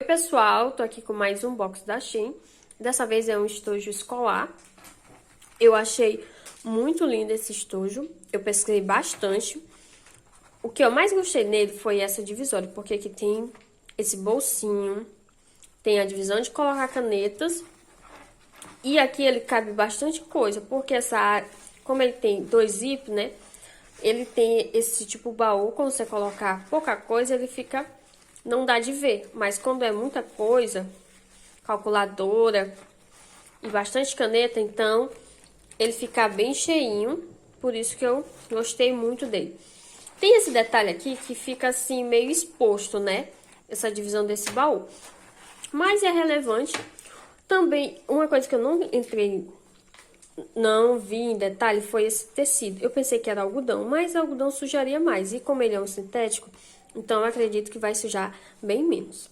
Pessoal, tô aqui com mais um box da Shein. Dessa vez é um estojo escolar. Eu achei muito lindo esse estojo. Eu pesquisei bastante. O que eu mais gostei nele foi essa divisória, porque aqui tem esse bolsinho, tem a divisão de colocar canetas. E aqui ele cabe bastante coisa, porque essa área, como ele tem dois zips, né? Ele tem esse tipo baú, quando você colocar pouca coisa, ele fica... não dá de ver, mas quando é muita coisa, calculadora e bastante caneta, então ele fica bem cheinho, por isso que eu gostei muito dele. Tem esse detalhe aqui que fica assim meio exposto, né? Essa divisão desse baú. Mas é relevante. Também, uma coisa que eu não vi em detalhe foi esse tecido. Eu pensei que era algodão, mas algodão sujaria mais. E como ele é um sintético, então eu acredito que vai sujar bem menos.